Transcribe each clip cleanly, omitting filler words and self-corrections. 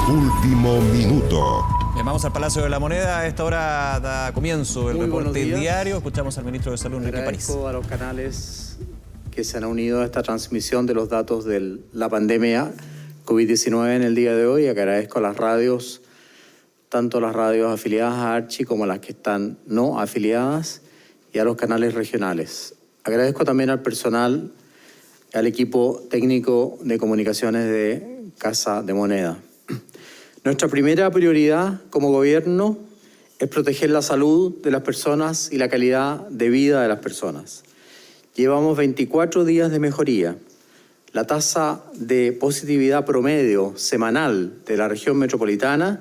Último minuto. Bien, vamos al Palacio de la Moneda. A esta hora da comienzo el reporte diario. Escuchamos al ministro de Salud, Enrique París. Agradezco a los canales que se han unido a esta transmisión de los datos de la pandemia COVID-19 en el día de hoy. Agradezco a las radios, tanto las radios afiliadas a Archi como las que están no afiliadas, y a los canales regionales. Agradezco también al personal, al equipo técnico de comunicaciones de Casa de Moneda. Nuestra primera prioridad como gobierno es proteger la salud de las personas y la calidad de vida de las personas. Llevamos 24 días de mejoría. La tasa de positividad promedio semanal de la región metropolitana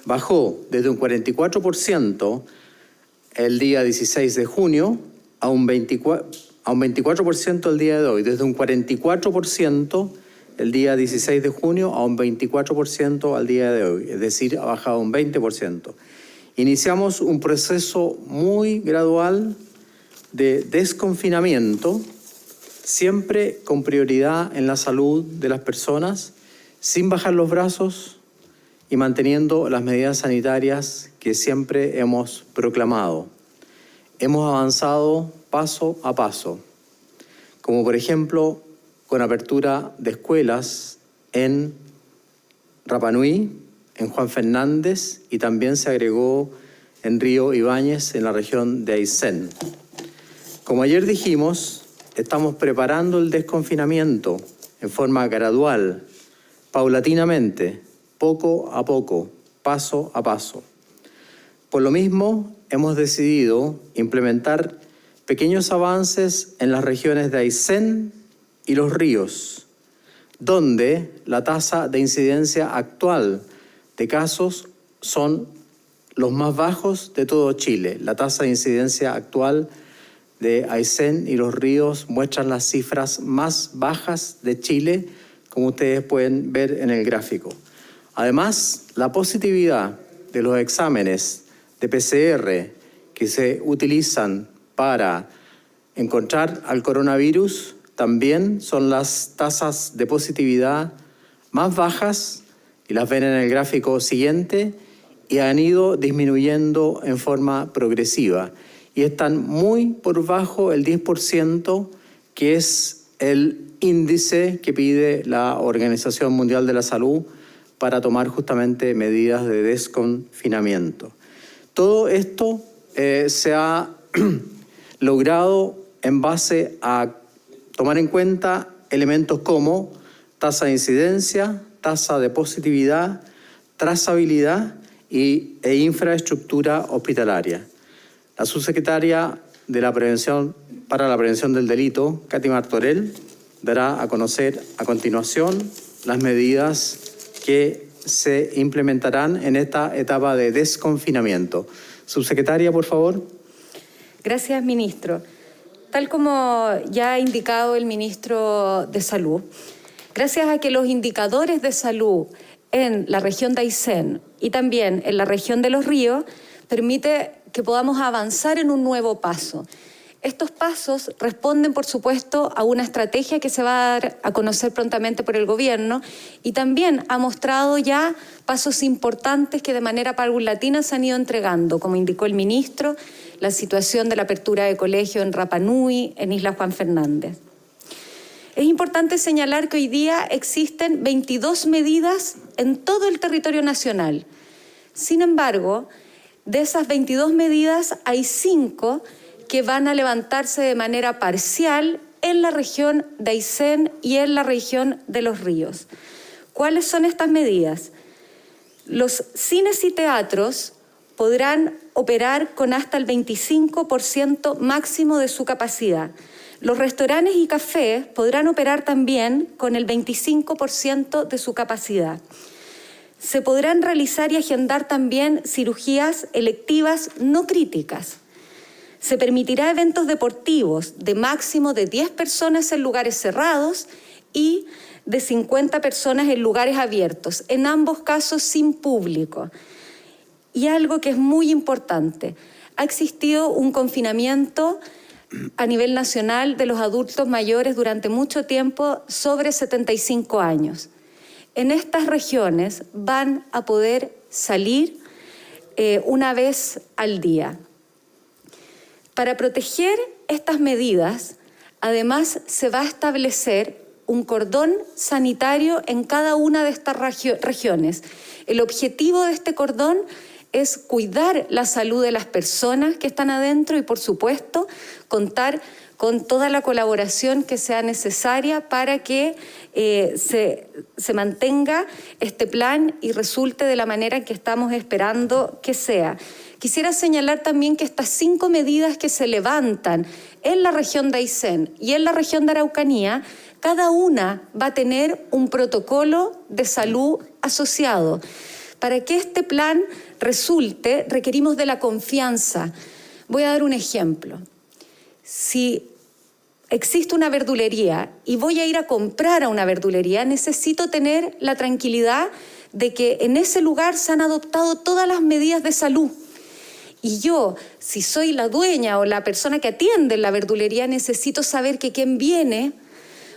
bajó desde un 44% el día 16 de junio a un 24% el día de hoy, desde un 44% el día 16 de junio a un 24% al día de hoy, es decir, ha bajado un 20%. Iniciamos un proceso muy gradual de desconfinamiento, siempre con prioridad en la salud de las personas, sin bajar los brazos y manteniendo las medidas sanitarias que siempre hemos proclamado. Hemos avanzado paso a paso, como por ejemplo con apertura de escuelas en Rapa Nui, en Juan Fernández, y también se agregó en Río Ibáñez, en la región de Aysén. Como ayer dijimos, estamos preparando el desconfinamiento en forma gradual, paulatinamente, poco a poco, paso a paso. Por lo mismo, hemos decidido implementar pequeños avances en las regiones de Aysén y Los Ríos, donde la tasa de incidencia actual de casos son los más bajos de todo Chile. La tasa de incidencia actual de Aysén y Los Ríos muestran las cifras más bajas de Chile, como ustedes pueden ver en el gráfico. Además, la positividad de los exámenes de PCR que se utilizan para encontrar al coronavirus también son las tasas de positividad más bajas, y las ven en el gráfico siguiente, y han ido disminuyendo en forma progresiva. Y están muy por bajo el 10%, que es el índice que pide la Organización Mundial de la Salud para tomar justamente medidas de desconfinamiento. Todo esto se ha logrado en base a tomar en cuenta elementos como tasa de incidencia, tasa de positividad, trazabilidad e infraestructura hospitalaria. La subsecretaria de la Prevención para la Prevención del Delito, Katy Martorell, dará a conocer a continuación las medidas que se implementarán en esta etapa de desconfinamiento. Subsecretaria, por favor. Gracias, ministro. Tal como ya ha indicado el ministro de Salud, gracias a que los indicadores de salud en la región de Aysén y también en la región de Los Ríos permite que podamos avanzar en un nuevo paso. Estos pasos responden, por supuesto, a una estrategia que se va a dar a conocer prontamente por el gobierno, y también ha mostrado ya pasos importantes que de manera paulatina se han ido entregando, como indicó el ministro, la situación de la apertura de colegio en Rapa Nui, en Isla Juan Fernández. Es importante señalar que hoy día existen 22 medidas en todo el territorio nacional. Sin embargo, de esas 22 medidas hay 5 que van a levantarse de manera parcial en la región de Aysén y en la región de Los Ríos. ¿Cuáles son estas medidas? Los cines y teatros podrán operar con hasta el 25% máximo de su capacidad. Los restaurantes y cafés podrán operar también con el 25% de su capacidad. Se podrán realizar y agendar también cirugías electivas no críticas. Se permitirá eventos deportivos de máximo de 10 personas en lugares cerrados y de 50 personas en lugares abiertos, en ambos casos sin público. Y algo que es muy importante, ha existido un confinamiento a nivel nacional de los adultos mayores durante mucho tiempo sobre 75 años. en estas regiones van a poder salir una vez al día. Para proteger estas medidas, además se va a establecer un cordón sanitario en cada una de estas regiones. El objetivo de este cordón es cuidar la salud de las personas que están adentro y, por supuesto, contar con toda la colaboración que sea necesaria para que se mantenga este plan y resulte de la manera que estamos esperando que sea. Quisiera señalar también que estas 5 medidas que se levantan en la región de Aysén y en la región de Araucanía, cada una va a tener un protocolo de salud asociado. Para que este plan resulte, requerimos de la confianza. Voy a dar un ejemplo. Si existe una verdulería y voy a ir a comprar a una verdulería, necesito tener la tranquilidad de que en ese lugar se han adoptado todas las medidas de salud. Y yo, si soy la dueña o la persona que atiende en la verdulería, necesito saber que quien viene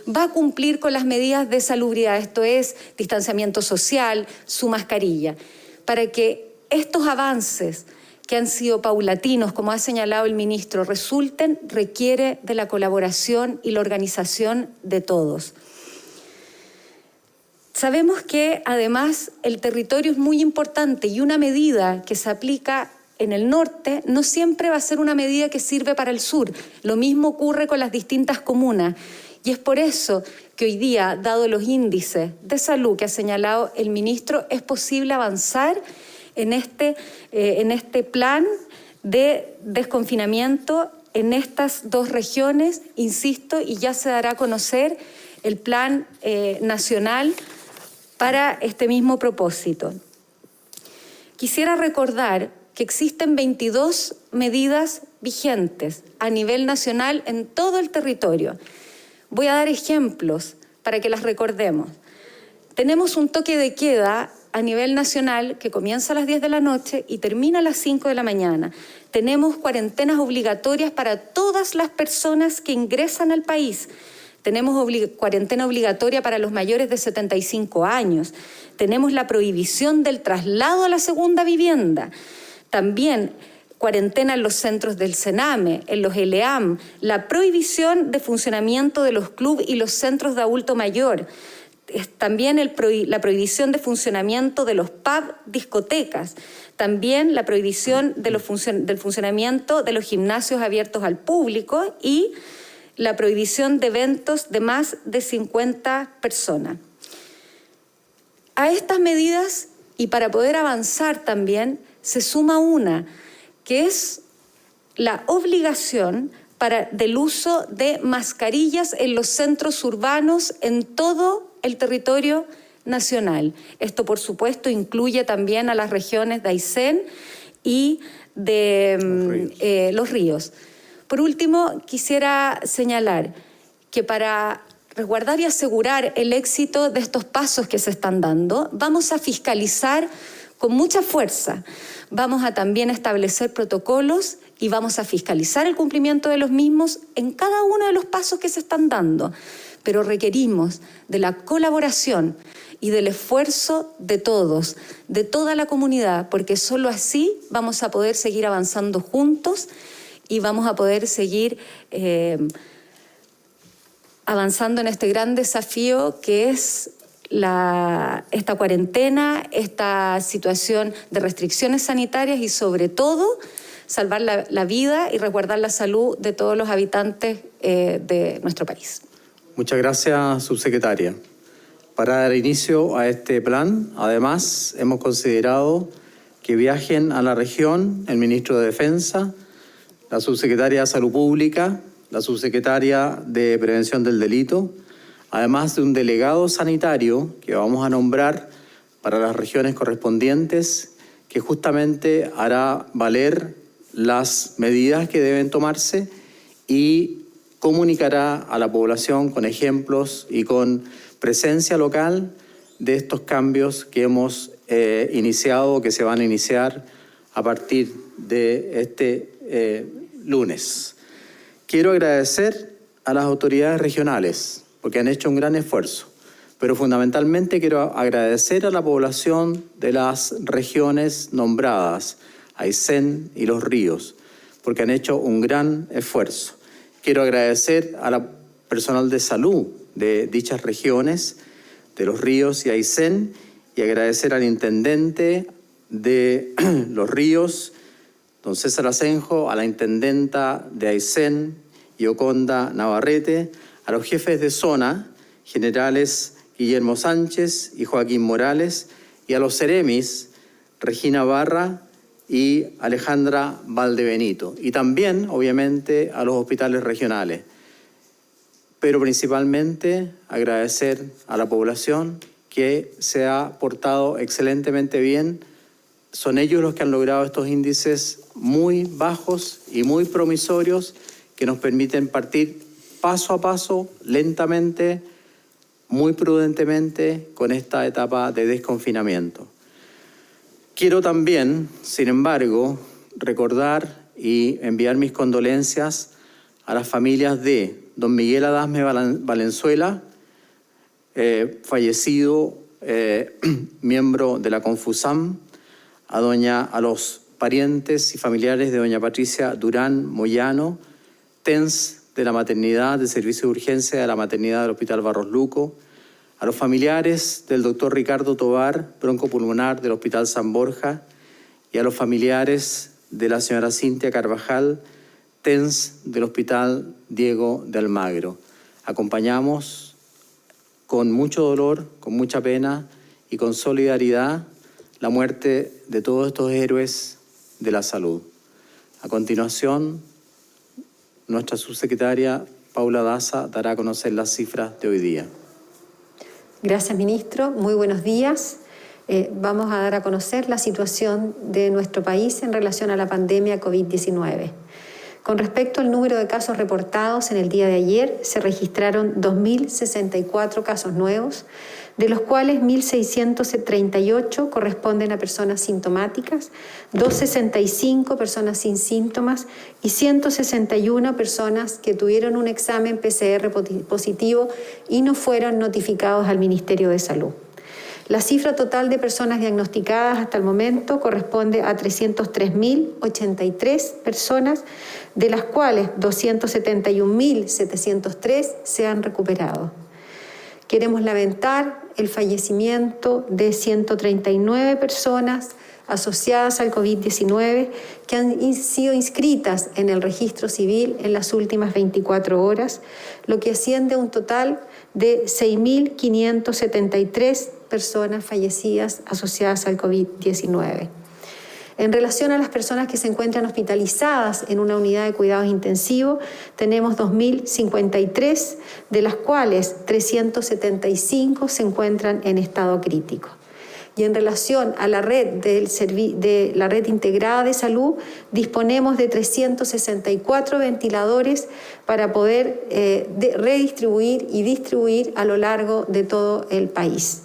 va a cumplir con las medidas de salubridad, esto es, distanciamiento social, su mascarilla. Para que estos avances que han sido paulatinos, como ha señalado el ministro, resulten, requiere de la colaboración y la organización de todos. Sabemos que, además, el territorio es muy importante y una medida que se aplica en el norte no siempre va a ser una medida que sirve para el sur. Lo mismo ocurre con las distintas comunas. Y es por eso que hoy día, dado los índices de salud que ha señalado el ministro, es posible avanzar en este plan de desconfinamiento en estas 2 regiones, insisto, y ya se dará a conocer el plan nacional para este mismo propósito. Quisiera recordar que existen 22 medidas vigentes a nivel nacional en todo el territorio. Voy a dar ejemplos para que las recordemos. Tenemos un toque de queda a nivel nacional que comienza a las 10 de la noche y termina a las 5 de la mañana. Tenemos cuarentenas obligatorias para todas las personas que ingresan al país. Tenemos cuarentena obligatoria para los mayores de 75 años. Tenemos la prohibición del traslado a la segunda vivienda. También cuarentena en los centros del Sename, en los ELEAM, la prohibición de funcionamiento de los clubes y los centros de adulto mayor, también la prohibición de funcionamiento de los pubs, discotecas, también la prohibición de del funcionamiento de los gimnasios abiertos al público y la prohibición de eventos de más de 50 personas. A estas medidas, y para poder avanzar también, se suma una, que es la obligación del uso de mascarillas en los centros urbanos en todo el territorio nacional. Esto, por supuesto, incluye también a las regiones de Aysén y de Los Ríos. Por último, quisiera señalar que para resguardar y asegurar el éxito de estos pasos que se están dando, vamos a fiscalizar con mucha fuerza. Vamos a también establecer protocolos y vamos a fiscalizar el cumplimiento de los mismos en cada uno de los pasos que se están dando. Pero requerimos de la colaboración y del esfuerzo de todos, de toda la comunidad, porque solo así vamos a poder seguir avanzando juntos y vamos a poder seguir avanzando en este gran desafío que es esta cuarentena, esta situación de restricciones sanitarias y, sobre todo, salvar la vida y resguardar la salud de todos los habitantes de nuestro país. Muchas gracias, subsecretaria. Para dar inicio a este plan, además, hemos considerado que viajen a la región el ministro de Defensa, la subsecretaria de Salud Pública, la subsecretaria de Prevención del Delito, además de un delegado sanitario que vamos a nombrar para las regiones correspondientes, que justamente hará valer las medidas que deben tomarse y comunicará a la población con ejemplos y con presencia local de estos cambios que hemos iniciado, que se van a iniciar a partir de este lunes. Quiero agradecer a las autoridades regionales porque han hecho un gran esfuerzo. Pero fundamentalmente quiero agradecer a la población de las regiones nombradas, Aysén y Los Ríos, porque han hecho un gran esfuerzo. Quiero agradecer a la personal de salud de dichas regiones, de Los Ríos y Aysén, y agradecer al intendente de Los Ríos, don César Asenjo, a la intendenta de Aysén, Yoconda Navarrete, a los jefes de zona, generales Guillermo Sánchez y Joaquín Morales, y a los seremis, Regina Barra y Alejandra Valdebenito, y también, obviamente, a los hospitales regionales. Pero principalmente agradecer a la población que se ha portado excelentemente bien. Son ellos los que han logrado estos índices muy bajos y muy promisorios que nos permiten partir paso a paso, lentamente, muy prudentemente, con esta etapa de desconfinamiento. Quiero también, sin embargo, recordar y enviar mis condolencias a las familias de don Miguel Adasme Valenzuela, fallecido miembro de la Confusam, a los parientes y familiares de doña Patricia Durán Moyano, TENS de la maternidad, del servicio de urgencia de la maternidad del Hospital Barros Luco, a los familiares del doctor Ricardo Tobar, broncopulmonar del Hospital San Borja, y a los familiares de la señora Cintia Carvajal, TENS del Hospital Diego de Almagro. Acompañamos con mucho dolor, con mucha pena y con solidaridad la muerte de todos estos héroes de la salud. A continuación, nuestra subsecretaria Paula Daza dará a conocer las cifras de hoy día. Gracias, ministro. Muy buenos días. Vamos a dar a conocer la situación de nuestro país en relación a la pandemia COVID-19. Con respecto al número de casos reportados en el día de ayer, se registraron 2.064 casos nuevos, de los cuales 1.638 corresponden a personas sintomáticas, 265 personas sin síntomas y 161 personas que tuvieron un examen PCR positivo y no fueron notificados al Ministerio de Salud. La cifra total de personas diagnosticadas hasta el momento corresponde a 303.083 personas, de las cuales 271.703 se han recuperado. Queremos lamentar el fallecimiento de 139 personas asociadas al COVID-19 que han sido inscritas en el registro civil en las últimas 24 horas, lo que asciende a un total de 6.573 personas fallecidas asociadas al COVID-19. En relación a las personas que se encuentran hospitalizadas en una unidad de cuidados intensivos, tenemos 2.053, de las cuales 375 se encuentran en estado crítico. Y en relación a la red de la red integrada de salud, disponemos de 364 ventiladores para poder redistribuir y distribuir a lo largo de todo el país.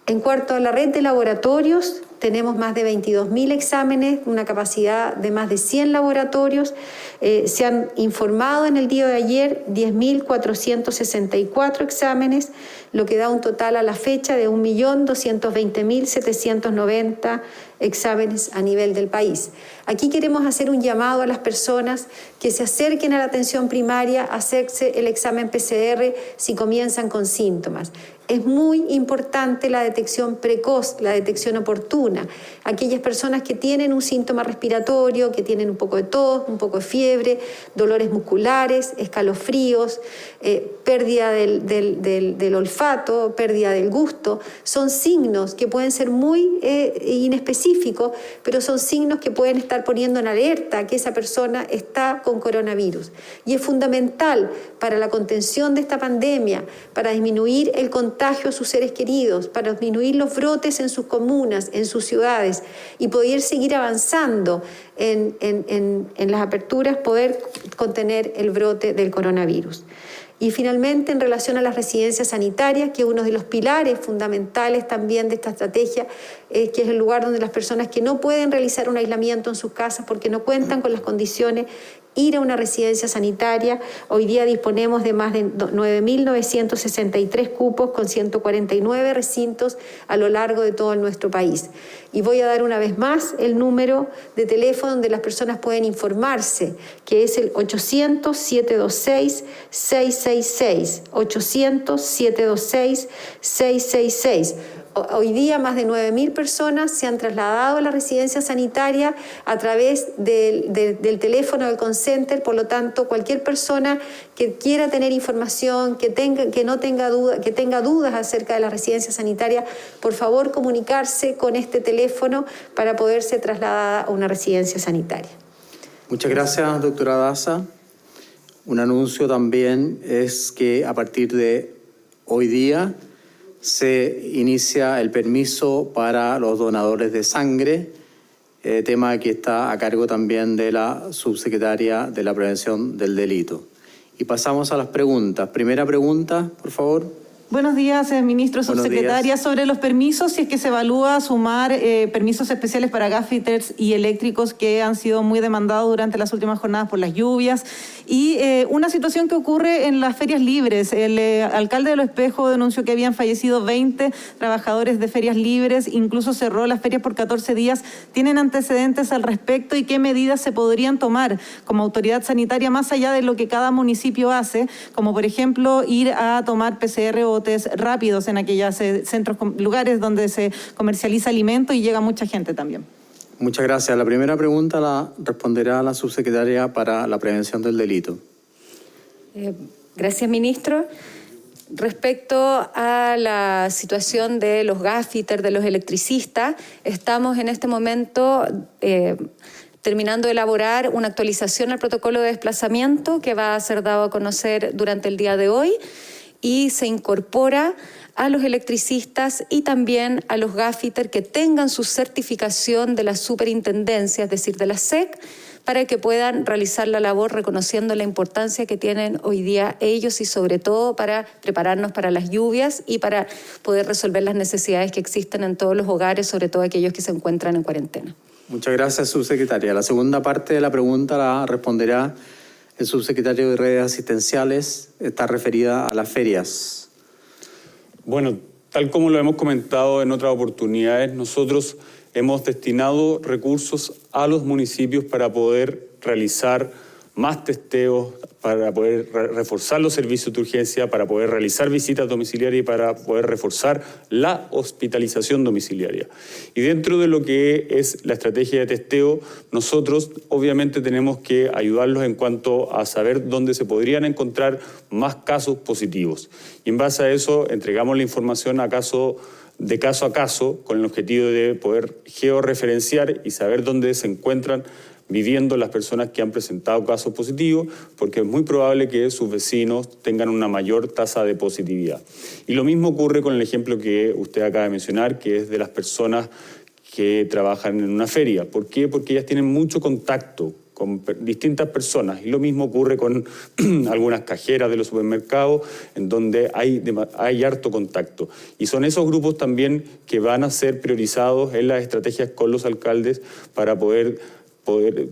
En cuanto a la red de laboratorios, tenemos más de 22.000 exámenes, una capacidad de más de 100 laboratorios. Se han informado en el día de ayer 10.464 exámenes, lo que da un total a la fecha de 1.220.790 exámenes a nivel del país. Aquí queremos hacer un llamado a las personas que se acerquen a la atención primaria a hacerse el examen PCR si comienzan con síntomas. Es muy importante la detección precoz, la detección oportuna. Aquellas personas que tienen un síntoma respiratorio, que tienen un poco de tos, un poco de fiebre, dolores musculares, escalofríos, pérdida del olfato, pérdida del gusto, son signos que pueden ser muy inespecíficos, pero son signos que pueden estar poniendo en alerta que esa persona está con coronavirus. Y es fundamental para la contención de esta pandemia, para disminuir el contagio a sus seres queridos, para disminuir los brotes en sus comunas, en sus ciudades y poder seguir avanzando en las aperturas, poder contener el brote del coronavirus. Y finalmente, en relación a las residencias sanitarias, que es uno de los pilares fundamentales también de esta estrategia, que es el lugar donde las personas que no pueden realizar un aislamiento en sus casas porque no cuentan con las condiciones, ir a una residencia sanitaria. Hoy día disponemos de más de 9.963 cupos con 149 recintos a lo largo de todo nuestro país. Y voy a dar una vez más el número de teléfono donde las personas pueden informarse, que es el 800-726-666, 800-726-666. Hoy día más de 9.000 personas se han trasladado a la residencia sanitaria a través del teléfono del call center. Por lo tanto, cualquier persona que quiera tener información, que tenga dudas acerca de la residencia sanitaria, por favor comunicarse con este teléfono para poder ser trasladada a una residencia sanitaria. Muchas gracias, doctora Daza. Un anuncio también es que a partir de hoy día se inicia el permiso para los donadores de sangre, tema que está a cargo también de la subsecretaria de la Prevención del Delito. Y pasamos a las preguntas. Primera pregunta, por favor. Buenos días, ministro, subsecretaria. Sobre los permisos, si es que se evalúa sumar permisos especiales para gaffiters y eléctricos que han sido muy demandados durante las últimas jornadas por las lluvias. Y una situación que ocurre en las ferias libres. El alcalde de Los Espejos denunció que habían fallecido 20 trabajadores de ferias libres, incluso cerró las ferias por 14 días. ¿Tienen antecedentes al respecto y qué medidas se podrían tomar como autoridad sanitaria más allá de lo que cada municipio hace? Como por ejemplo ir a tomar PCR o test rápidos en aquellos centros, lugares donde se comercializa alimento y llega mucha gente también. Muchas gracias. La primera pregunta la responderá la subsecretaria para la Prevención del Delito. Gracias, ministro. Respecto a la situación de los gaffiters, de los electricistas, estamos en este momento terminando de elaborar una actualización al protocolo de desplazamiento que va a ser dado a conocer durante el día de hoy y se incorpora a los electricistas y también a los gaffiters que tengan su certificación de la superintendencia, es decir, de la SEC, para que puedan realizar la labor reconociendo la importancia que tienen hoy día ellos y sobre todo para prepararnos para las lluvias y para poder resolver las necesidades que existen en todos los hogares, sobre todo aquellos que se encuentran en cuarentena. Muchas gracias, subsecretaria. La segunda parte de la pregunta la responderá el subsecretario de Redes Asistenciales. Está referida a las ferias. Bueno, tal como lo hemos comentado en otras oportunidades, nosotros hemos destinado recursos a los municipios para poder realizar más testeos, para poder reforzar los servicios de urgencia, para poder realizar visitas domiciliarias y para poder reforzar la hospitalización domiciliaria. Y dentro de lo que es la estrategia de testeo, nosotros obviamente tenemos que ayudarlos en cuanto a saber dónde se podrían encontrar más casos positivos. Y en base a eso entregamos la información de caso a caso con el objetivo de poder georreferenciar y saber dónde se encuentran viviendo las personas que han presentado casos positivos, porque es muy probable que sus vecinos tengan una mayor tasa de positividad. Y lo mismo ocurre con el ejemplo que usted acaba de mencionar, que es de las personas que trabajan en una feria. ¿Por qué? Porque ellas tienen mucho contacto con distintas personas. Y lo mismo ocurre con algunas cajeras de los supermercados, en donde hay harto contacto. Y son esos grupos también que van a ser priorizados en las estrategias con los alcaldes para poder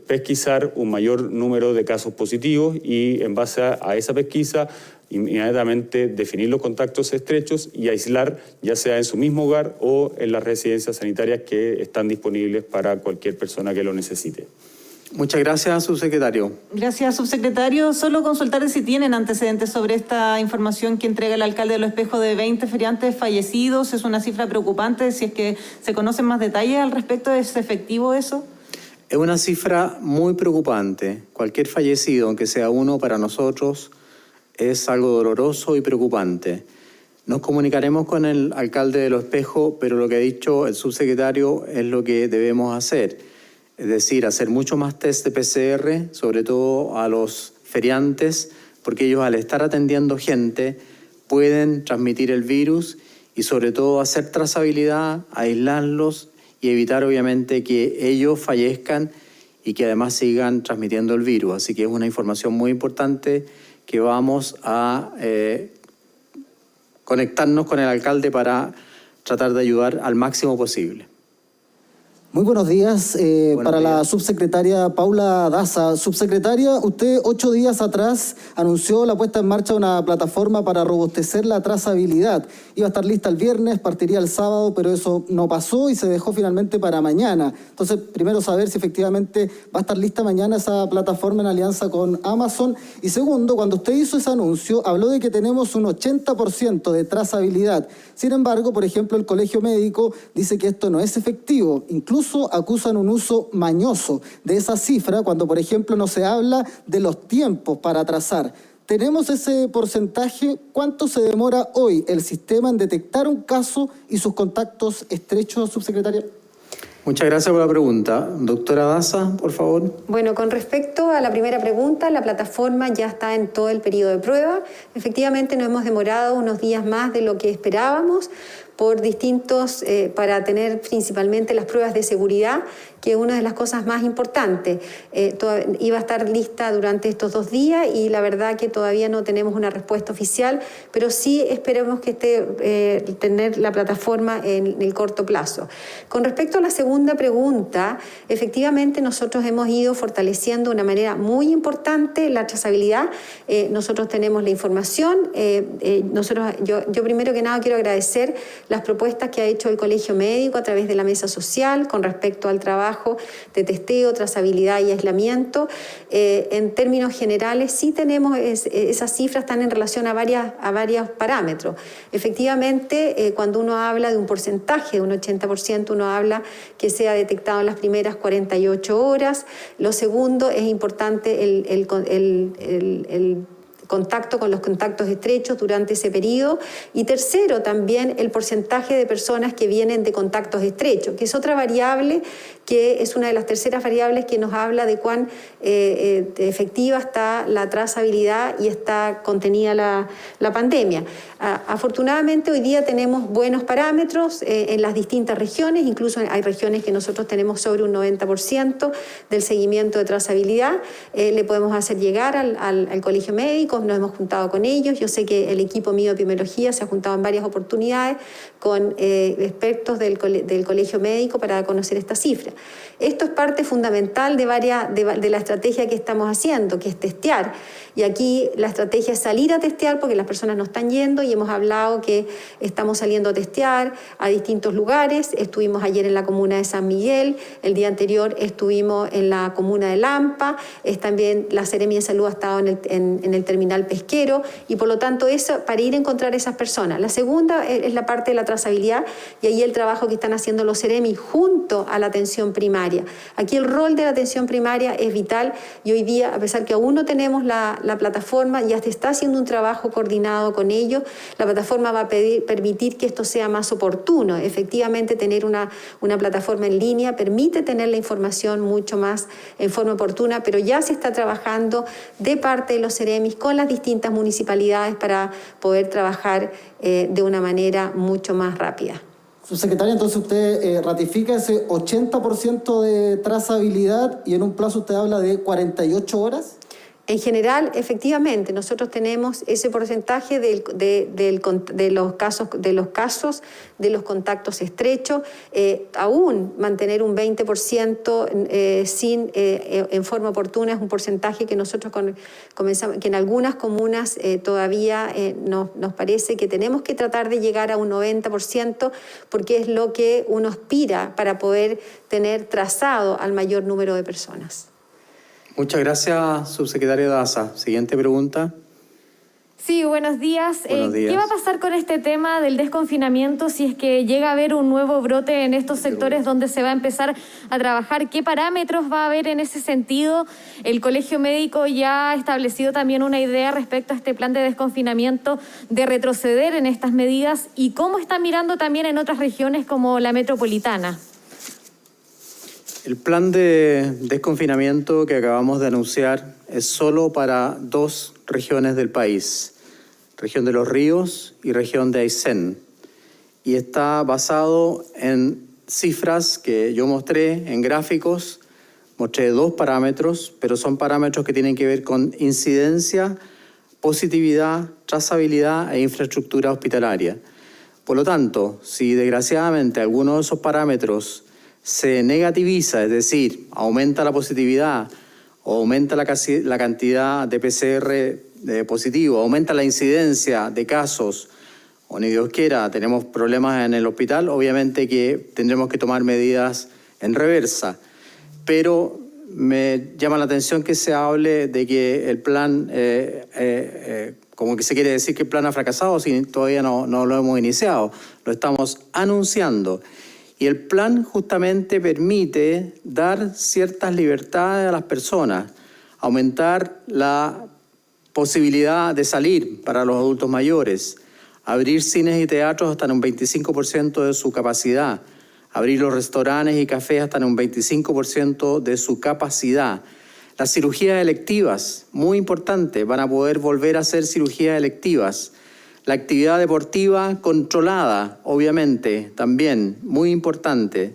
pesquisar un mayor número de casos positivos y en base a esa pesquisa inmediatamente definir los contactos estrechos y aislar, ya sea en su mismo hogar o en las residencias sanitarias que están disponibles para cualquier persona que lo necesite. Muchas gracias, subsecretario. Gracias, subsecretario. Solo consultarle si tienen antecedentes sobre esta información que entrega el alcalde de Los Espejos de 20 feriantes fallecidos. Es una cifra preocupante. Si es que se conocen más detalles al respecto, ¿es efectivo eso? Es una cifra muy preocupante. Cualquier fallecido, aunque sea uno, para nosotros es algo doloroso y preocupante. Nos comunicaremos con el alcalde de Los Espejos, pero lo que ha dicho el subsecretario es lo que debemos hacer. Es decir, hacer mucho más test de PCR, sobre todo a los feriantes, porque ellos al estar atendiendo gente pueden transmitir el virus y sobre todo hacer trazabilidad, aislarlos y evitar obviamente que ellos fallezcan y que además sigan transmitiendo el virus. Así que es una información muy importante que vamos a conectarnos con el alcalde para tratar de ayudar al máximo posible. Muy buenos días. Para la subsecretaria Paula Daza. Subsecretaria, usted 8 días atrás anunció la puesta en marcha de una plataforma para robustecer la trazabilidad. Iba a estar lista el viernes, partiría el sábado, pero eso no pasó y se dejó finalmente para mañana. Entonces, primero saber si efectivamente va a estar lista mañana esa plataforma en alianza con Amazon. Y segundo, cuando usted hizo ese anuncio, habló de que tenemos un 80% de trazabilidad. Sin embargo, por ejemplo, el Colegio Médico dice que esto no es efectivo. Incluso acusan un uso mañoso de esa cifra cuando, por ejemplo, no se habla de los tiempos para trazar. ¿Tenemos ese porcentaje? ¿Cuánto se demora hoy el sistema en detectar un caso y sus contactos estrechos, subsecretaria? Muchas gracias por la pregunta. Doctora Daza, por favor. Bueno, con respecto a la primera pregunta, la plataforma ya está en todo el periodo de prueba. Efectivamente, nos hemos demorado unos días más de lo que esperábamos por para tener principalmente las pruebas de seguridad, que es una de las cosas más importantes. Iba a estar lista durante estos 2 días y la verdad que todavía no tenemos una respuesta oficial, pero sí esperemos que tener la plataforma en el corto plazo. Con respecto a la segunda pregunta, efectivamente nosotros hemos ido fortaleciendo de una manera muy importante la trazabilidad. Nosotros tenemos la información. Yo primero que nada quiero agradecer las propuestas que ha hecho el Colegio Médico a través de la mesa social con respecto al trabajo de testeo, trazabilidad y aislamiento. En términos generales, sí tenemos esas cifras, están en relación a varios parámetros. Efectivamente, cuando uno habla de un porcentaje, de un 80%, uno habla que sea detectado en las primeras 48 horas. Lo segundo, es importante el contacto con los contactos estrechos durante ese periodo. Y tercero, también el porcentaje de personas que vienen de contactos estrechos, que es otra variable, que es una de las terceras variables que nos habla de cuán efectiva está la trazabilidad y está contenida la pandemia. Afortunadamente, hoy día tenemos buenos parámetros en las distintas regiones, incluso hay regiones que nosotros tenemos sobre un 90% del seguimiento de trazabilidad. Le podemos hacer llegar al Colegio Médico, nos hemos juntado con ellos. Yo sé que el equipo mío de epidemiología se ha juntado en varias oportunidades con expertos del Colegio Médico para conocer esta cifra. Esto es parte fundamental de la estrategia que estamos haciendo, que es testear. Y aquí la estrategia es salir a testear porque las personas no están yendo y hemos hablado que estamos saliendo a testear a distintos lugares. Estuvimos ayer en la comuna de San Miguel, el día anterior estuvimos en la comuna de Lampa, también la Seremi de Salud ha estado en el terminal pesquero y por lo tanto eso para ir a encontrar a esas personas. La segunda es la parte de la trazabilidad y ahí el trabajo que están haciendo los Seremi junto a la atención primaria. Aquí el rol de la atención primaria es vital y hoy día, a pesar que aún no tenemos la plataforma, ya se está haciendo un trabajo coordinado con ellos. La plataforma va a permitir que esto sea más oportuno. Efectivamente, tener una plataforma en línea permite tener la información mucho más en forma oportuna, pero ya se está trabajando de parte de los Ceremis con las distintas municipalidades para poder trabajar de una manera mucho más rápida. Subsecretaria, entonces usted ratifica ese 80% de trazabilidad y en un plazo usted habla de 48 horas. En general, efectivamente, nosotros tenemos ese porcentaje de los casos de los contactos estrechos, aún mantener un 20% en forma oportuna es un porcentaje que nosotros comenzamos, que en algunas comunas todavía nos parece que tenemos que tratar de llegar a un 90% porque es lo que uno aspira para poder tener trazado al mayor número de personas. Muchas gracias, subsecretaria Daza. Siguiente pregunta. Sí, buenos días. Buenos días. ¿Qué va a pasar con este tema del desconfinamiento si es que llega a haber un nuevo brote en estos sectores donde se va a empezar a trabajar? ¿Qué parámetros va a haber en ese sentido? El Colegio Médico ya ha establecido también una idea respecto a este plan de desconfinamiento, de retroceder en estas medidas. ¿Y cómo está mirando también en otras regiones como la metropolitana? El plan de desconfinamiento que acabamos de anunciar es solo para 2 regiones del país, región de Los Ríos y región de Aysén, y está basado en cifras que yo mostré en gráficos. Mostré 2 parámetros, pero son parámetros que tienen que ver con incidencia positividad, trazabilidad e infraestructura hospitalaria. Por lo tanto, si desgraciadamente alguno de esos parámetros se negativiza, es decir, aumenta la positividad o aumenta la cantidad de PCR positivo, aumenta la incidencia de casos, o ni Dios quiera, tenemos problemas en el hospital, obviamente que tendremos que tomar medidas en reversa. Pero me llama la atención que se hable de que el plan, como que se quiere decir que el plan ha fracasado si todavía no lo hemos iniciado, lo estamos anunciando. Y el plan justamente permite dar ciertas libertades a las personas, aumentar la posibilidad de salir para los adultos mayores, abrir cines y teatros hasta en un 25% de su capacidad, abrir los restaurantes y cafés hasta en un 25% de su capacidad. Las cirugías electivas, muy importante, van a poder volver a hacer cirugías electivas. La actividad deportiva controlada, obviamente, también, muy importante.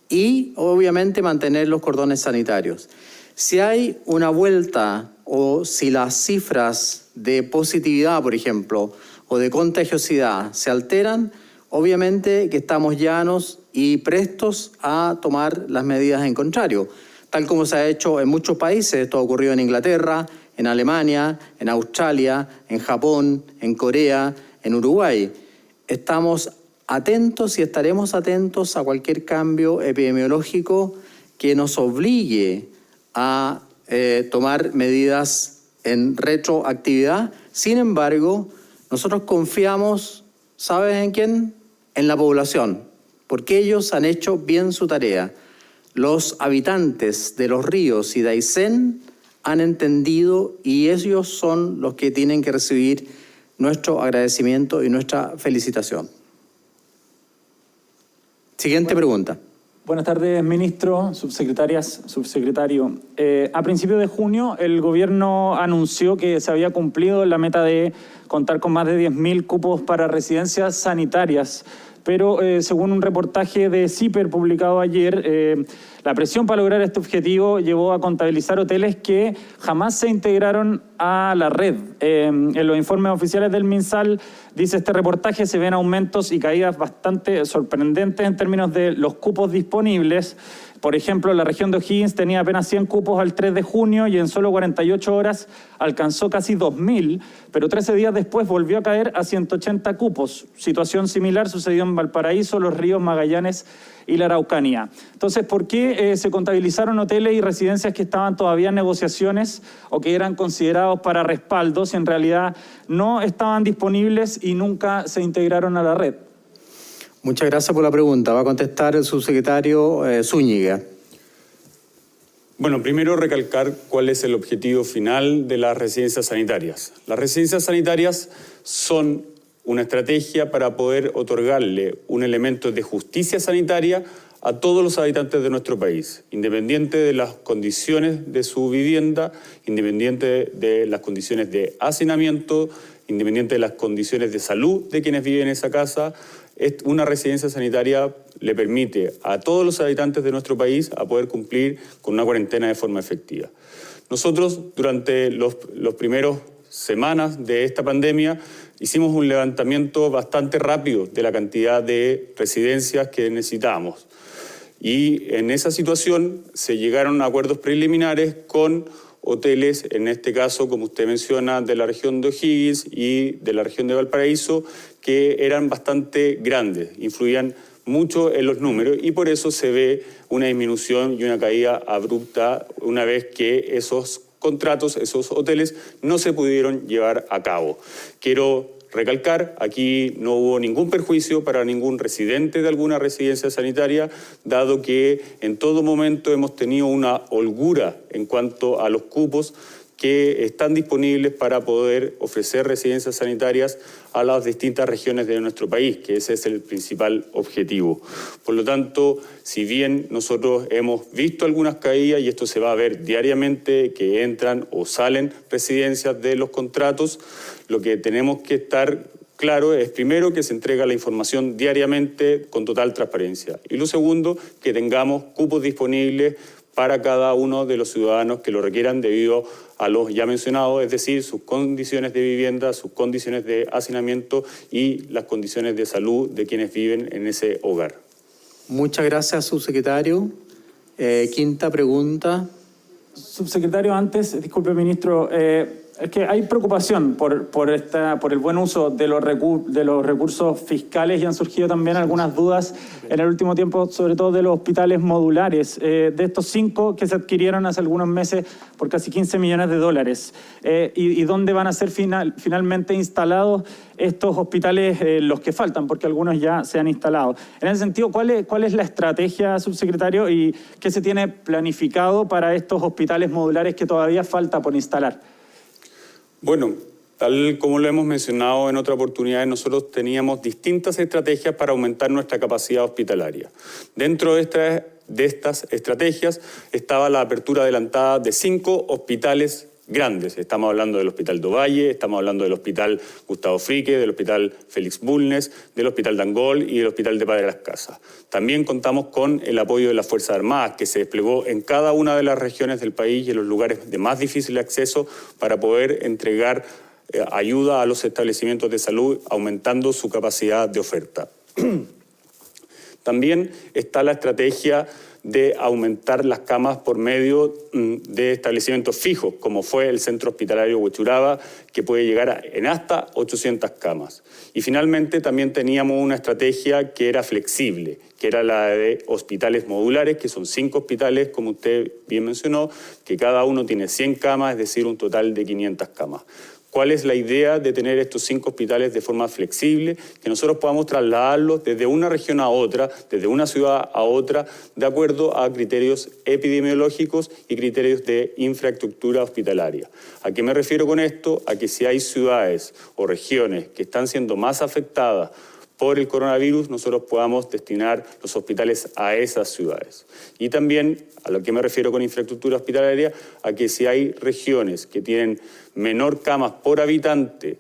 Y, obviamente, mantener los cordones sanitarios. Si hay una vuelta o si las cifras de positividad, por ejemplo, o de contagiosidad se alteran, obviamente que estamos llanos y prestos a tomar las medidas en contrario, tal como se ha hecho en muchos países. Esto ha ocurrido en Inglaterra, en Alemania, en Australia, en Japón, en Corea, en Uruguay. Estamos atentos y estaremos atentos a cualquier cambio epidemiológico que nos obligue a tomar medidas en retroactividad. Sin embargo, nosotros confiamos, ¿sabes en quién? En la población, porque ellos han hecho bien su tarea. Los habitantes de Los Ríos y de Aysén han entendido y ellos son los que tienen que recibir nuestro agradecimiento y nuestra felicitación. Siguiente pregunta. Buenas tardes, ministro, subsecretarias, subsecretario. A principios de junio, el gobierno anunció que se había cumplido la meta de contar con más de 10.000 cupos para residencias sanitarias. Pero según un reportaje de CIPER publicado ayer, la presión para lograr este objetivo llevó a contabilizar hoteles que jamás se integraron a la red. En los informes oficiales del MinSal, dice este reportaje, se ven aumentos y caídas bastante sorprendentes en términos de los cupos disponibles. Por ejemplo, la región de O'Higgins tenía apenas 100 cupos al 3 de junio y en solo 48 horas alcanzó casi 2.000, pero 13 días después volvió a caer a 180 cupos. Situación similar sucedió en Valparaíso, Los Ríos, Magallanes y la Araucanía. Entonces, ¿por qué se contabilizaron hoteles y residencias que estaban todavía en negociaciones o que eran considerados para respaldo si en realidad no estaban disponibles y nunca se integraron a la red? Muchas gracias por la pregunta. Va a contestar el subsecretario Zúñiga. Bueno, primero recalcar cuál es el objetivo final de las residencias sanitarias. Las residencias sanitarias son una estrategia para poder otorgarle un elemento de justicia sanitaria a todos los habitantes de nuestro país, independiente de las condiciones de su vivienda, independiente de las condiciones de hacinamiento, independiente de las condiciones de salud de quienes viven en esa casa. Una residencia sanitaria le permite a todos los habitantes de nuestro país a poder cumplir con una cuarentena de forma efectiva. Nosotros, durante los primeros semanas de esta pandemia, hicimos un levantamiento bastante rápido de la cantidad de residencias que necesitábamos. Y en esa situación se llegaron a acuerdos preliminares con hoteles, en este caso, como usted menciona, de la región de O'Higgins y de la región de Valparaíso, que eran bastante grandes, influían mucho en los números y por eso se ve una disminución y una caída abrupta una vez que esos contratos, esos hoteles, no se pudieron llevar a cabo. Quiero recalcar, aquí no hubo ningún perjuicio para ningún residente de alguna residencia sanitaria, dado que en todo momento hemos tenido una holgura en cuanto a los cupos que están disponibles para poder ofrecer residencias sanitarias a las distintas regiones de nuestro país, que ese es el principal objetivo. Por lo tanto, si bien nosotros hemos visto algunas caídas, y esto se va a ver diariamente, que entran o salen residencias de los contratos, lo que tenemos que estar claro es, primero, que se entrega la información diariamente con total transparencia. Y lo segundo, que tengamos cupos disponibles para cada uno de los ciudadanos que lo requieran debido a los ya mencionados, es decir, sus condiciones de vivienda, sus condiciones de hacinamiento y las condiciones de salud de quienes viven en ese hogar. Muchas gracias, subsecretario. Quinta pregunta. Subsecretario, antes, disculpe, ministro, es que hay preocupación por el buen uso de los recursos fiscales y han surgido también algunas dudas en el último tiempo, sobre todo de los hospitales modulares, de estos 5 que se adquirieron hace algunos meses por casi 15 millones de dólares. ¿Y dónde van a ser finalmente instalados estos hospitales, los que faltan? Porque algunos ya se han instalado. En ese sentido, ¿cuál es la estrategia, subsecretario, y qué se tiene planificado para estos hospitales modulares que todavía falta por instalar? Bueno, tal como lo hemos mencionado en otra oportunidad, nosotros teníamos distintas estrategias para aumentar nuestra capacidad hospitalaria. Dentro de estas estrategias estaba la apertura adelantada de 5 hospitales grandes. Estamos hablando del Hospital do Valle, estamos hablando del Hospital Gustavo Frique, del Hospital Félix Bulnes, del Hospital de Angol y del Hospital de Padre Las Casas. También contamos con el apoyo de las Fuerzas Armadas, que se desplegó en cada una de las regiones del país y en los lugares de más difícil acceso para poder entregar ayuda a los establecimientos de salud, aumentando su capacidad de oferta. También está la estrategia de aumentar las camas por medio de establecimientos fijos, como fue el Centro Hospitalario Huechuraba, que puede llegar en hasta 800 camas. Y finalmente también teníamos una estrategia que era flexible, que era la de hospitales modulares, que son 5 hospitales, como usted bien mencionó, que cada uno tiene 100 camas, es decir, un total de 500 camas. ¿Cuál es la idea de tener estos 5 hospitales de forma flexible? Que nosotros podamos trasladarlos desde una región a otra, desde una ciudad a otra, de acuerdo a criterios epidemiológicos y criterios de infraestructura hospitalaria. ¿A qué me refiero con esto? A que si hay ciudades o regiones que están siendo más afectadas por el coronavirus, nosotros podamos destinar los hospitales a esas ciudades. Y también, a lo que me refiero con infraestructura hospitalaria, a que si hay regiones que tienen menor camas por habitante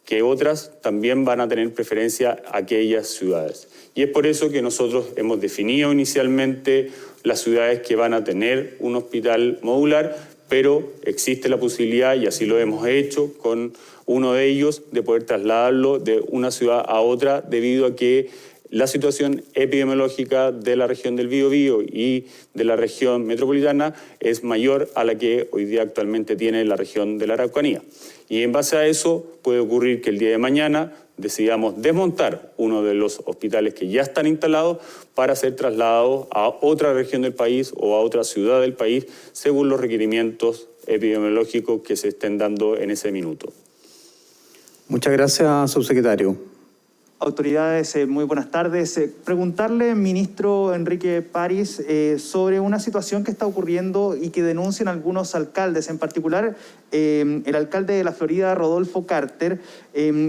que otras, también van a tener preferencia aquellas ciudades. Y es por eso que nosotros hemos definido inicialmente las ciudades que van a tener un hospital modular, pero existe la posibilidad, y así lo hemos hecho con uno de ellos, de poder trasladarlo de una ciudad a otra debido a que la situación epidemiológica de la región del Biobío y de la región metropolitana es mayor a la que hoy día actualmente tiene la región de la Araucanía. Y en base a eso puede ocurrir que el día de mañana decidamos desmontar uno de los hospitales que ya están instalados para ser trasladados a otra región del país o a otra ciudad del país según los requerimientos epidemiológicos que se estén dando en ese minuto. Muchas gracias, subsecretario. Autoridades, muy buenas tardes. Preguntarle, ministro Enrique París, sobre una situación que está ocurriendo y que denuncian algunos alcaldes. En particular, el alcalde de la Florida, Rodolfo Carter,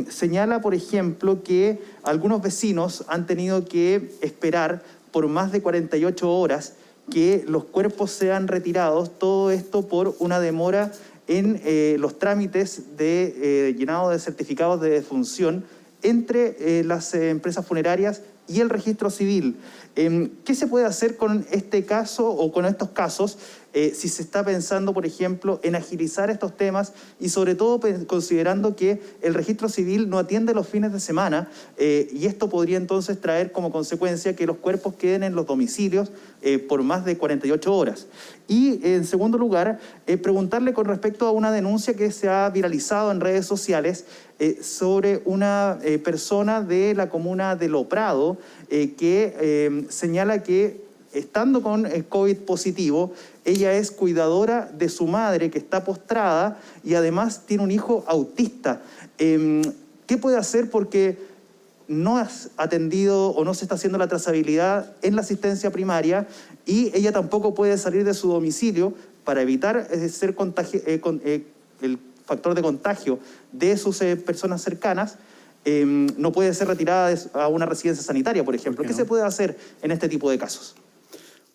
señala, por ejemplo, que algunos vecinos han tenido que esperar por más de 48 horas que los cuerpos sean retirados. Todo esto por una demora en los trámites de llenado de certificados de defunción entre las empresas funerarias y el registro civil. ¿Qué se puede hacer con este caso o con estos casos si se está pensando, por ejemplo, en agilizar estos temas y sobre todo considerando que el registro civil no atiende los fines de semana y esto podría entonces traer como consecuencia que los cuerpos queden en los domicilios por más de 48 horas? Y en segundo lugar, preguntarle con respecto a una denuncia que se ha viralizado en redes sociales sobre una persona de la comuna de Loprado que señala que estando con el COVID positivo, ella es cuidadora de su madre que está postrada y además tiene un hijo autista. ¿Qué puede hacer? Porque no has atendido o no se está haciendo la trazabilidad en la asistencia primaria y ella tampoco puede salir de su domicilio para evitar ser el factor de contagio de sus personas cercanas. No puede ser retirada a una residencia sanitaria, por ejemplo. ¿Qué se puede hacer en este tipo de casos?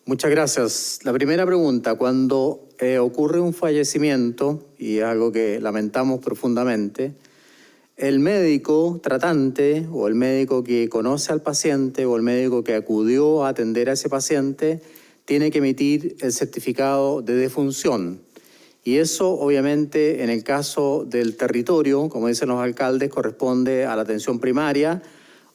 Muchas gracias. La primera pregunta, cuando ocurre un fallecimiento, y es algo que lamentamos profundamente, el médico tratante o el médico que conoce al paciente o el médico que acudió a atender a ese paciente tiene que emitir el certificado de defunción. Y eso, obviamente, en el caso del territorio, como dicen los alcaldes, corresponde a la atención primaria,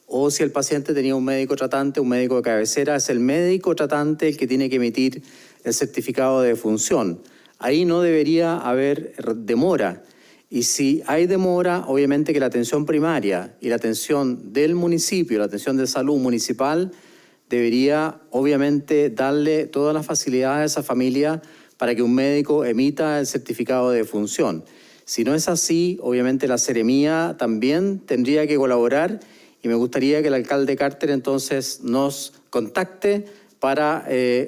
o si el paciente tenía un médico tratante, un médico de cabecera, es el médico tratante el que tiene que emitir el certificado de defunción. Ahí no debería haber demora. Y si hay demora, obviamente que la atención primaria y la atención del municipio, la atención de salud municipal, debería, obviamente, darle todas las facilidades a esa familia para que un médico emita el certificado de defunción. Si no es así, obviamente la Seremía también tendría que colaborar y me gustaría que el alcalde Carter entonces nos contacte para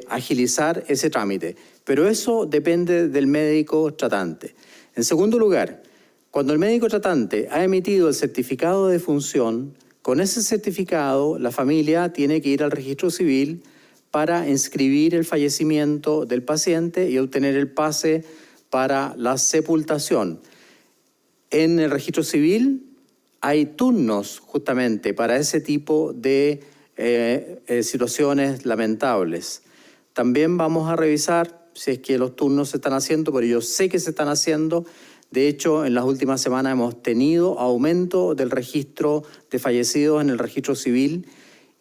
agilizar ese trámite. Pero eso depende del médico tratante. En segundo lugar, cuando el médico tratante ha emitido el certificado de defunción, con ese certificado la familia tiene que ir al registro civil para inscribir el fallecimiento del paciente y obtener el pase para la sepultación. En el registro civil hay turnos justamente para ese tipo de situaciones lamentables. También vamos a revisar si es que los turnos se están haciendo, pero yo sé que se están haciendo. De hecho, en las últimas semanas hemos tenido aumento del registro de fallecidos en el registro civil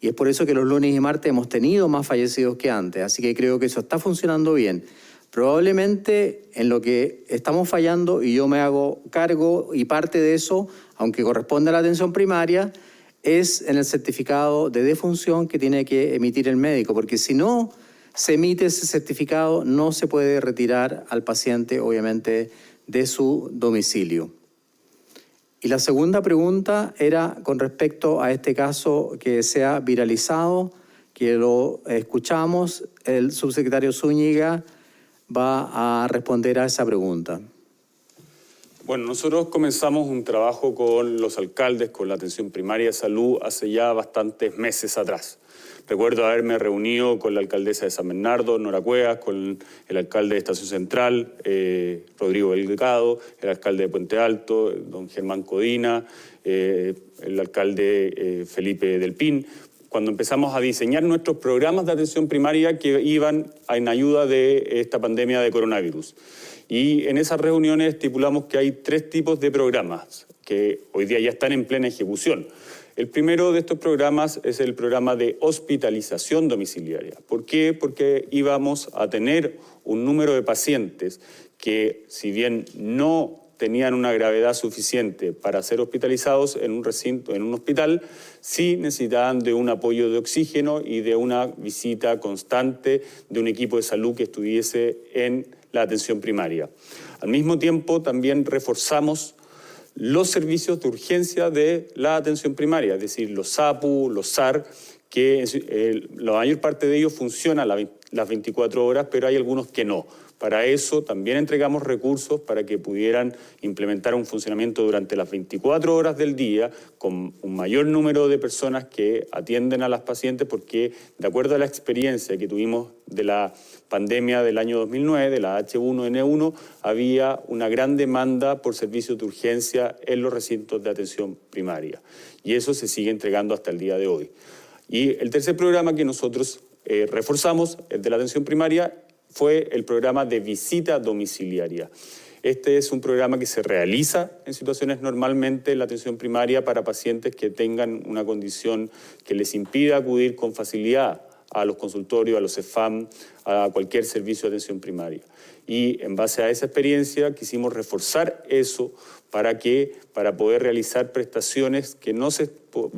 y es por eso que los lunes y martes hemos tenido más fallecidos que antes. Así que creo que eso está funcionando bien. Probablemente en lo que estamos fallando, y yo me hago cargo y parte de eso, aunque corresponde a la atención primaria, es en el certificado de defunción que tiene que emitir el médico, porque si no se emite ese certificado no se puede retirar al paciente, obviamente, de su domicilio. Y la segunda pregunta era con respecto a este caso que se ha viralizado, que lo escuchamos, el subsecretario Zúñiga va a responder a esa pregunta. Bueno, nosotros comenzamos un trabajo con los alcaldes, con la atención primaria de salud, hace ya bastantes meses atrás. Recuerdo haberme reunido con la alcaldesa de San Bernardo, Nora Cuevas, con el alcalde de Estación Central, Rodrigo Delgado, el alcalde de Puente Alto, don Germán Codina, el alcalde Felipe Del Pin, cuando empezamos a diseñar nuestros programas de atención primaria que iban en ayuda de esta pandemia de coronavirus. Y en esas reuniones estipulamos que hay 3 tipos de programas que hoy día ya están en plena ejecución. El primero de estos programas es el programa de hospitalización domiciliaria. ¿Por qué? Porque íbamos a tener un número de pacientes que, si bien no tenían una gravedad suficiente para ser hospitalizados en un recinto, en un hospital, sí necesitaban de un apoyo de oxígeno y de una visita constante de un equipo de salud que estuviese en la atención primaria. Al mismo tiempo, también reforzamos los servicios de urgencia de la atención primaria, es decir, los SAPU, los SAR, que la mayor parte de ellos funciona las 24 horas, pero hay algunos que no. Para eso también entregamos recursos para que pudieran implementar un funcionamiento durante las 24 horas del día con un mayor número de personas que atienden a las pacientes, porque de acuerdo a la experiencia que tuvimos de la pandemia del año 2009, de la H1N1, había una gran demanda por servicios de urgencia en los recintos de atención primaria. Y eso se sigue entregando hasta el día de hoy. Y el tercer programa que nosotros reforzamos, el de la atención primaria, fue el programa de visita domiciliaria. Este es un programa que se realiza en situaciones normalmente en la atención primaria para pacientes que tengan una condición que les impida acudir con facilidad a los consultorios, a los CEFAM, a cualquier servicio de atención primaria. Y en base a esa experiencia quisimos reforzar eso para poder realizar prestaciones que no se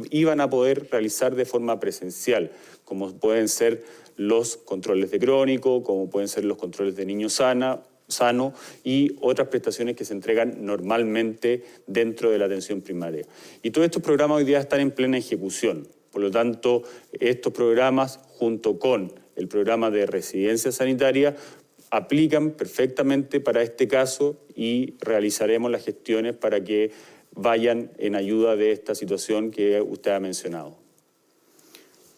iban a poder realizar de forma presencial, como pueden ser los controles de crónico, como pueden ser los controles de niño sano y otras prestaciones que se entregan normalmente dentro de la atención primaria. Y todos estos programas hoy día están en plena ejecución. Por lo tanto, estos programas, junto con el programa de residencia sanitaria, aplican perfectamente para este caso y realizaremos las gestiones para que vayan en ayuda de esta situación que usted ha mencionado.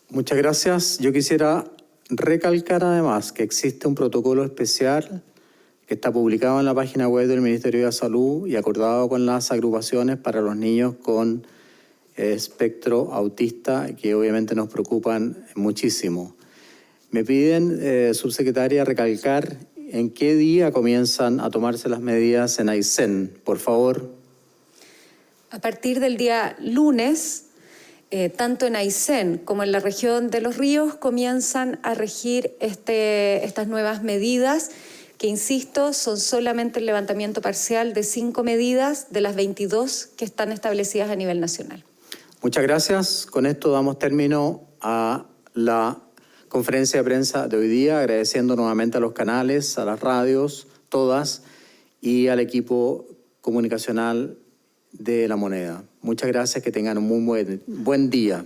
Muchas gracias. Yo quisiera recalcar además que existe un protocolo especial que está publicado en la página web del Ministerio de Salud y acordado con las agrupaciones para los niños con espectro autista, que obviamente nos preocupan muchísimo. Me piden, subsecretaria, recalcar en qué día comienzan a tomarse las medidas en Aysén, por favor. A partir del día lunes, tanto en Aysén como en la región de Los Ríos comienzan a regir estas nuevas medidas que, insisto, son solamente el levantamiento parcial de 5 medidas de las 22 que están establecidas a nivel nacional. Muchas gracias. Con esto damos término a la conferencia de prensa de hoy día, agradeciendo nuevamente a los canales, a las radios, todas, y al equipo comunicacional de La Moneda. Muchas gracias, que tengan un muy buen día.